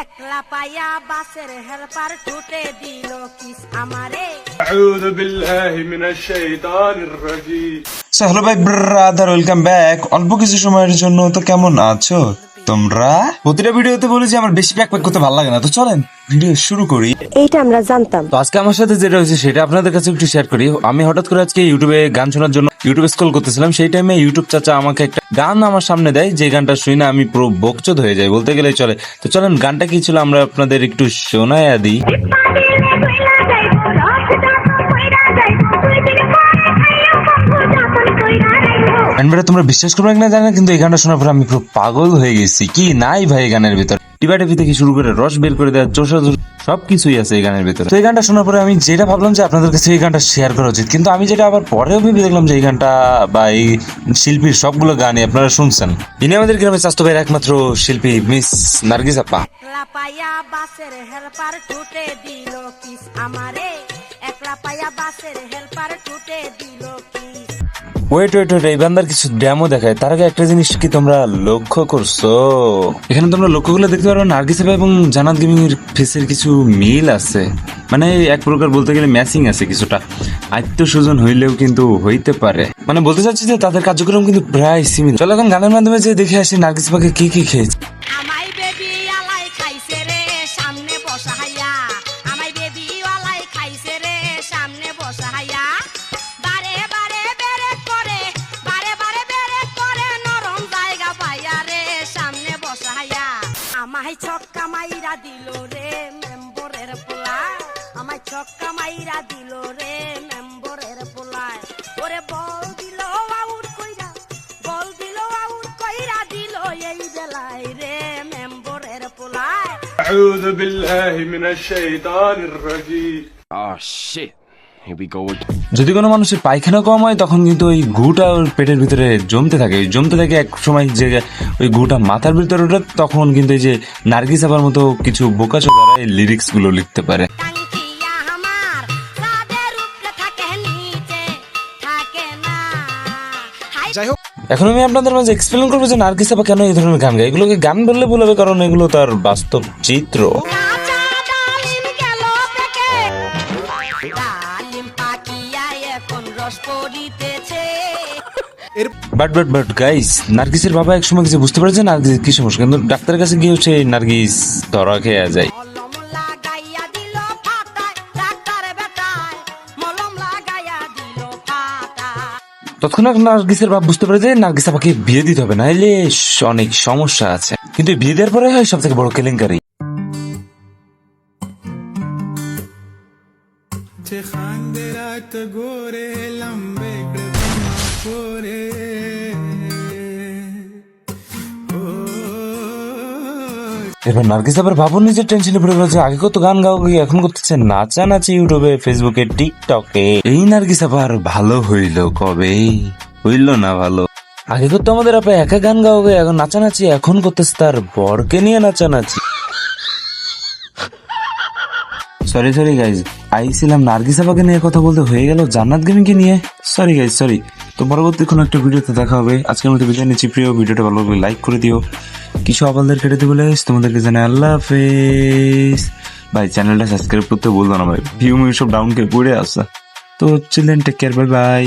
একলা পাইয়া বাসের হেল্পার ঠুটে দিল কিস আমারে। আউযু বিল্লাহি মিনাশ শাইতানির রাজীম। সো হ্যালো ভাই ব্রাদার, ওয়েলকাম ব্যাক। অল্প কিছু সময়ের জন্য তো কেমন আছো তোমরা? প্রতিটা ভিডিওতে বলি যে আমার বেশি প্যাক করতে ভালো লাগে না, তো চলেন ভিডিও শুরু করি। এইটা আমরা জানতাম। তো আজকে আমার সাথে যেটা হয়েছে সেটা আপনাদের কাছে একটু শেয়ার করি। আমি হঠাৎ করে আজকে ইউটিউবে গান শোনার জন্য ইউটিউবে স্ক্রল করতেছিলাম, সেই টাইমে ইউটিউব চাচা আমাকে একটা গান আমার সামনে দেয়, যে গানটা শুনে আমি পুরো বকচোদ হয়ে যাই বলতে গেলে চলে। তো চলেন গানটা কি ছিল আমরা আপনাদের একটু শোনায়া দিই। তোমরা বিশ্বাস করবে না জানা, কিন্তু এই গানটা শোনার পর আমি পুরো পাগল হয়ে গেছি। কি নাই ভাই এই গানের ভিতর, টিপি থেকে শুরু করে রস বের করে দেওয়া চোষা সবকিছুই আছে এই গানের ভিতরে। তো এই গানটা শোনার পরে আমি যেটা ভাবলাম যে আপনাদের কাছে এই গানটা শেয়ার করা উচিত, কিন্তু আমি যেটা আবার পরেও ভেবে দেখলাম যে এই গানটা বা এই শিল্পীর সবগুলো গানই আপনারা শুনছেন। ইনি আমাদের গ্রামের স্বাস্থ্য ভাইয়ের একমাত্র শিল্পী মিস নার্গিস আপা। একলা পাইয়া বাসের হেল্পার ঠুটে দিল কিস আমারে। একলা পাইয়া বাসের হেল্পার ঠুটে দিল কিস। ওয়েট এই বান্দার কিছু ডেমো দেখায়। তার আগে একটা জিনিস কি তোমরা লক্ষ্য করছো? এখানে তোমরা লক্ষ্য করলে দেখতে পারো নার্গিস আপা এবং জান্নাত গেমিং এর ফেসের কিছু মিল আছে, মানে এক প্রকার বলতে গেলে ম্যাচিং আছে কিছুটা। আত্মস্বজন হইলেও কিন্তু হইতে পারে, মানে বলতে চাচ্ছি যে তাদের কার্যক্রম কিন্তু প্রায় সিমিলার। চলো এখন গানের মাধ্যমে যে দেখে আসি নার্গিস আপাকে কি কি খেয়েছে। আমায় বেবি আলাই খাইছে রে সামনে বসাইয়া। আমায় বেবি আলাই খাইছে রে সামনে বসাইয়া। বারে বারে বেরে করে, বারে বারে বেরে করে নরম জায়গা পাইয়া রে সামনে বসাইয়া। আমায় ছক্কা মাইরা দিল রে মেম্বরের পোলা। আমায় ছক্কা মাইরা দিল রে মেম্বরের পোলায়। ওরে বল দিল আউট কইরা, বল দিল আউট কইরা দিল এই বেলায় রে মেম্বরের পোলায়। আউযু বিল্লাহি মিনাশ শাইতানির রাজীম। Oh shit. Here we go again. যদি কোনো মানুষের পায়খানা কম হয় তখন কিন্তু ওই গুটা ওর পেটের ভিতরে জমতে থাকে এক সময় যে ওই গুটা মাথার ভিতরে ওঠে, তখন কিন্তু এই যে নার্গিস আপার মতো কিছু বোকাচোদারা এই লিরিক্স গুলো লিখতে পারে। টাঙ্কিয়া আমার চাঁদের উপরে থাকে নিচে থাকে না। হাই এখন আমি আপনাদের মাঝে এক্সপ্লেন করবো যে নার্গিস আপা কেন এই ধরনের গান গায়। এগুলোকে গান বললে ভুল হবে, কারণ এগুলো তার বাস্তব চিত্র। কাঁচা ডালিম গেল পেকে, ডালিম পাকিয়া এখন রস পড়িতেছে। বাট গাইস, নার্গিসের বাবা একসময় কিছু বুঝতে পারে যে নার্গিস কি সমস্যা, কিন্তু ডাক্তারের কাছে গিয়ে হচ্ছে নার্গিস ধরা খেয়ে যায়। মলম লাগাইয়া দিল ফাটায়, ডাক্তার বেটায় মলম লাগাইয়া দিল ফাটায়। তৎক্ষণাৎ নার্গিসের বাপ বুঝতে পারে যে নার্গিস আপাকে বিয়ে দিতে হবে, নাহলে অনেক সমস্যা আছে। কিন্তু বিয়ে দেওয়ার পরে হয় সব থেকে বড় কেলেঙ্কারি। এবার নার্গিস আবার ভাবুন নিজের টেনশনে পড়ে গেল যে আগে কত গান গাও গিয়ে এখন করতেছে নাচানাচি ইউটিউবে, ফেসবুকে, টিকটকে। এই নার্গিস আবার ভালো হইল কবে? হইল না ভালো। আগে করতো আমাদের আপা একা গান গাও গে, এখন নাচানাচি, এখন করতেছে তার বরকে নিয়ে নাচানাচি। সরি গাইজ, আইছিলাম নার্গিস আপাকে নিয়ে কথা বলতে, হয়ে গেল জান্নাত গেমিং কে নিয়ে। Sorry guys, sorry. তো পরবর্তী কোনো একটা ভিডিওতে দেখা হবে। আজকের মতো বিদায় নিচ্ছি। প্রিয় ভিডিওটা ভালো লাগলে লাইক করে দিও, কিছু আপাতদের কেটে দেবো। তোমাদেরকে জানাই আল্লাহ হাফেজ। ভাই চ্যানেলটা সাবস্ক্রাইব করতে বলবো না ভাই, ভিউ সব ডাউন কে পড়ে আসা। তো children take care, bye by.